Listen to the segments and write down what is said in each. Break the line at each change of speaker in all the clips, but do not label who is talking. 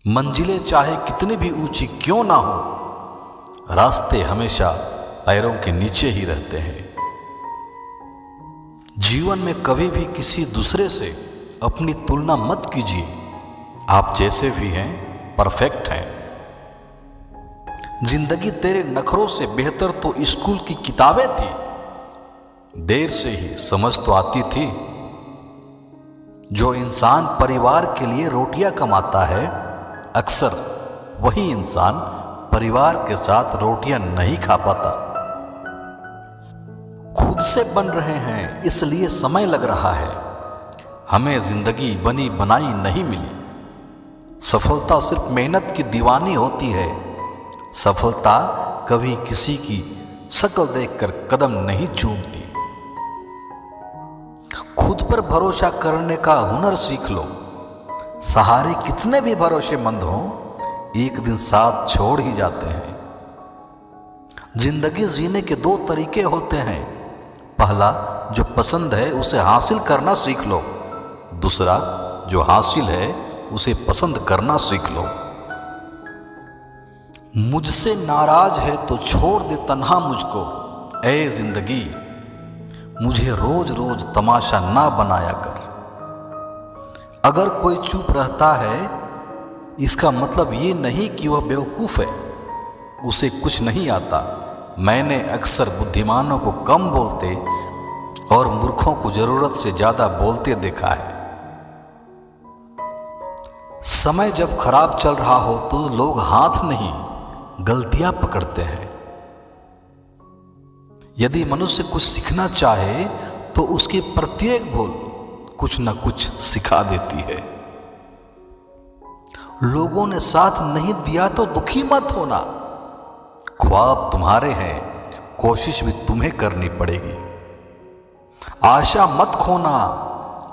मंजिलें चाहे कितनी भी ऊंची क्यों ना हो, रास्ते हमेशा पैरों के नीचे ही रहते हैं। जीवन में कभी भी किसी दूसरे से अपनी तुलना मत कीजिए। आप जैसे भी हैं परफेक्ट हैं। जिंदगी तेरे नखरों से बेहतर तो स्कूल की किताबें थी। देर से ही समझ तो आती थी। जो इंसान परिवार के लिए रोटियां कमाता है, अक्सर वही इंसान परिवार के साथ रोटियां नहीं खा पाता। खुद से बन रहे हैं इसलिए समय लग रहा है। हमें जिंदगी बनी बनाई नहीं मिली। सफलता सिर्फ मेहनत की दीवानी होती है। सफलता कभी किसी की शक्ल देखकर कदम नहीं चूमती। खुद पर भरोसा करने का हुनर सीख लो। सहारे कितने भी भरोसेमंद हों, एक दिन साथ छोड़ ही जाते हैं। जिंदगी जीने के दो तरीके होते हैं। पहला, जो पसंद है उसे हासिल करना सीख लो। दूसरा, जो हासिल है उसे पसंद करना सीख लो। मुझसे नाराज है तो छोड़ दे तन्हा मुझको। ऐ जिंदगी, मुझे रोज रोज तमाशा ना बनाया कर। अगर कोई चुप रहता है इसका मतलब ये नहीं कि वह बेवकूफ़ है, उसे कुछ नहीं आता। मैंने अक्सर बुद्धिमानों को कम बोलते और मूर्खों को जरूरत से ज़्यादा बोलते देखा है। समय जब खराब चल रहा हो तो लोग हाथ नहीं गलतियां पकड़ते हैं। यदि मनुष्य कुछ सीखना चाहे तो उसकी प्रत्येक भूल कुछ न कुछ सिखा देती है। लोगों ने साथ नहीं दिया तो दुखी मत होना। ख्वाब तुम्हारे हैं, कोशिश भी तुम्हें करनी पड़ेगी। आशा मत खोना।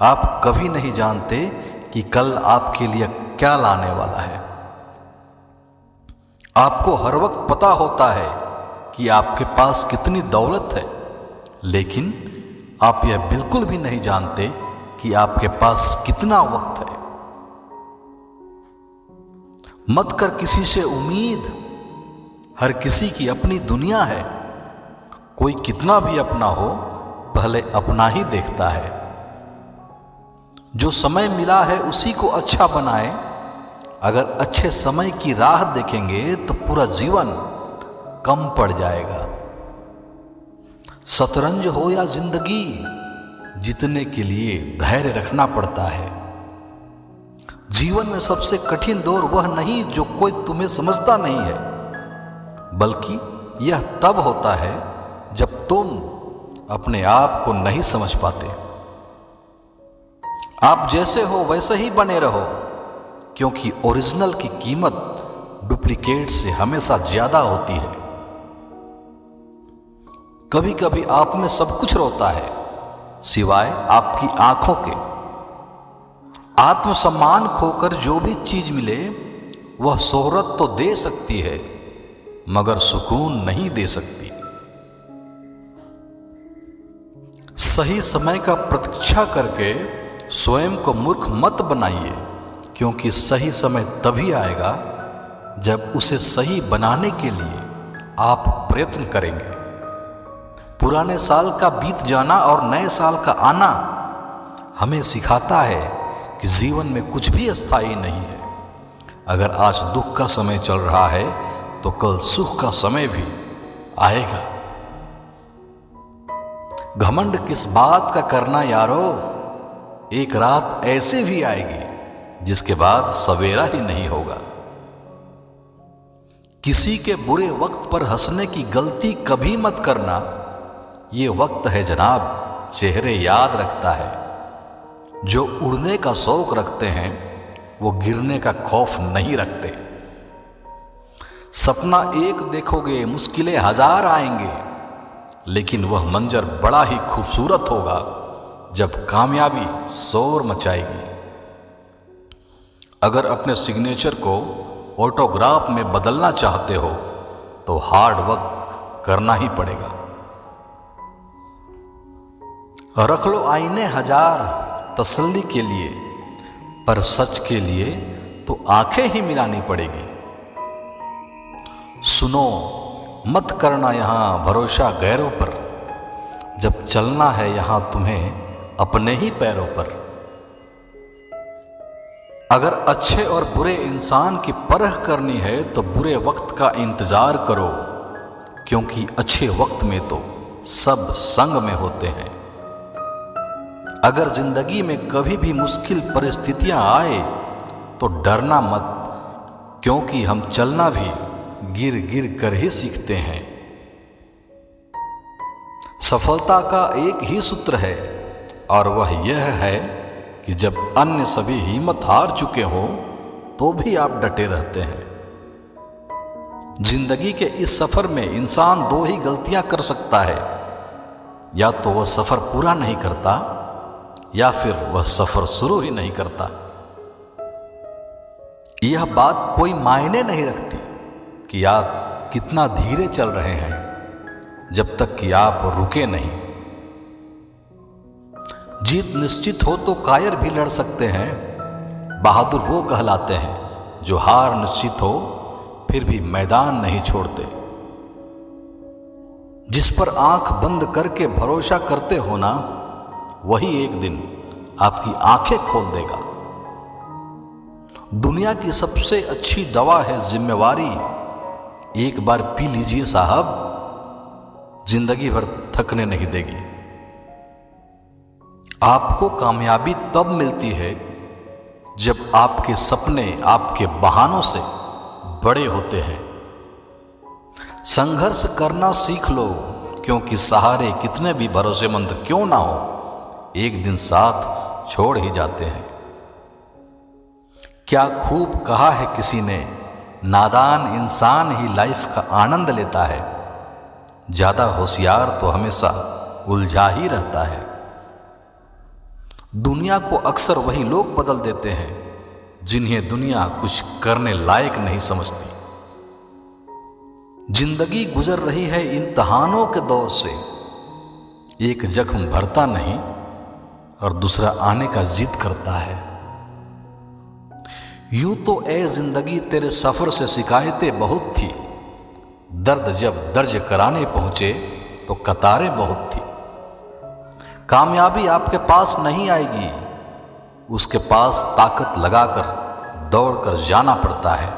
आप कभी नहीं जानते कि कल आपके लिए क्या लाने वाला है। आपको हर वक्त पता होता है कि आपके पास कितनी दौलत है, लेकिन आप यह बिल्कुल भी नहीं जानते कि आपके पास कितना वक्त है। मत कर किसी से उम्मीद। हर किसी की अपनी दुनिया है। कोई कितना भी अपना हो, पहले अपना ही देखता है। जो समय मिला है उसी को अच्छा बनाए। अगर अच्छे समय की राह देखेंगे तो पूरा जीवन कम पड़ जाएगा। शतरंज हो या जिंदगी, जीतने के लिए धैर्य रखना पड़ता है। जीवन में सबसे कठिन दौर वह नहीं जो कोई तुम्हें समझता नहीं है, बल्कि यह तब होता है जब तुम अपने आप को नहीं समझ पाते। आप जैसे हो वैसे ही बने रहो, क्योंकि ओरिजिनल की कीमत डुप्लीकेट से हमेशा ज्यादा होती है। कभी कभी आप में सब कुछ रोता है सिवाय आपकी आंखों के। आत्मसम्मान खोकर जो भी चीज मिले वह शोहरत तो दे सकती है, मगर सुकून नहीं दे सकती। सही समय का प्रतीक्षा करके स्वयं को मूर्ख मत बनाइए, क्योंकि सही समय तभी आएगा जब उसे सही बनाने के लिए आप प्रयत्न करेंगे। पुराने साल का बीत जाना और नए साल का आना हमें सिखाता है कि जीवन में कुछ भी अस्थायी नहीं है। अगर आज दुख का समय चल रहा है तो कल सुख का समय भी आएगा। घमंड किस बात का करना यारो, एक रात ऐसे भी आएगी जिसके बाद सवेरा ही नहीं होगा। किसी के बुरे वक्त पर हंसने की गलती कभी मत करना। ये वक्त है जनाब, चेहरे याद रखता है। जो उड़ने का शौक रखते हैं वो गिरने का खौफ नहीं रखते। सपना एक देखोगे, मुश्किलें हजार आएंगे, लेकिन वह मंजर बड़ा ही खूबसूरत होगा जब कामयाबी शोर मचाएगी। अगर अपने सिग्नेचर को ऑटोग्राफ में बदलना चाहते हो तो हार्ड वर्क करना ही पड़ेगा। रख लो आईने हजार तसल्ली के लिए, पर सच के लिए तो आंखें ही मिलानी पड़ेगी। सुनो, मत करना यहां भरोसा गैरों पर, जब चलना है यहां तुम्हें अपने ही पैरों पर। अगर अच्छे और बुरे इंसान की परख करनी है तो बुरे वक्त का इंतजार करो, क्योंकि अच्छे वक्त में तो सब संग में होते हैं। अगर जिंदगी में कभी भी मुश्किल परिस्थितियां आए तो डरना मत, क्योंकि हम चलना भी गिर गिर कर ही सीखते हैं। सफलता का एक ही सूत्र है और वह यह है कि जब अन्य सभी हिम्मत हार चुके हों तो भी आप डटे रहते हैं। जिंदगी के इस सफर में इंसान दो ही गलतियां कर सकता है, या तो वह सफर पूरा नहीं करता या फिर वह सफर शुरू ही नहीं करता। यह बात कोई मायने नहीं रखती कि आप कितना धीरे चल रहे हैं, जब तक कि आप रुके नहीं। जीत निश्चित हो तो कायर भी लड़ सकते हैं। बहादुर वो कहलाते हैं जो हार निश्चित हो फिर भी मैदान नहीं छोड़ते। जिस पर आंख बंद करके भरोसा करते हो ना, वही एक दिन आपकी आंखें खोल देगा। दुनिया की सबसे अच्छी दवा है जिम्मेवारी। एक बार पी लीजिए साहब, जिंदगी भर थकने नहीं देगी। आपको कामयाबी तब मिलती है जब आपके सपने आपके बहानों से बड़े होते हैं। संघर्ष करना सीख लो, क्योंकि सहारे कितने भी भरोसेमंद क्यों ना हो, एक दिन साथ छोड़ ही जाते हैं। क्या खूब कहा है किसी ने, नादान इंसान ही लाइफ का आनंद लेता है, ज्यादा होशियार तो हमेशा उलझा ही रहता है। दुनिया को अक्सर वही लोग बदल देते हैं जिन्हें दुनिया कुछ करने लायक नहीं समझती। जिंदगी गुजर रही है इम्तहानों के दौर से, एक जख्म भरता नहीं और दूसरा आने का जिद करता है। यूं तो ए जिंदगी तेरे सफर से शिकायतें बहुत थी, दर्द जब दर्ज कराने पहुंचे तो कतारें बहुत थी। कामयाबी आपके पास नहीं आएगी, उसके पास ताकत लगाकर दौड़कर जाना पड़ता है।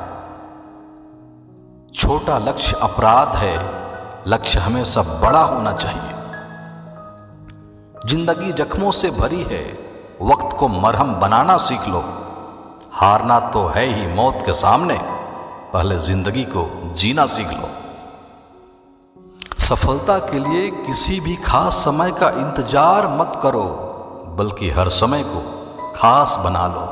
छोटा लक्ष्य अपराध है, लक्ष्य हमेशा बड़ा होना चाहिए। जिंदगी जख्मों से भरी है, वक्त को मरहम बनाना सीख लो। हारना तो है ही मौत के सामने, पहले जिंदगी को जीना सीख लो। सफलता के लिए किसी भी खास समय का इंतजार मत करो, बल्कि हर समय को खास बना लो।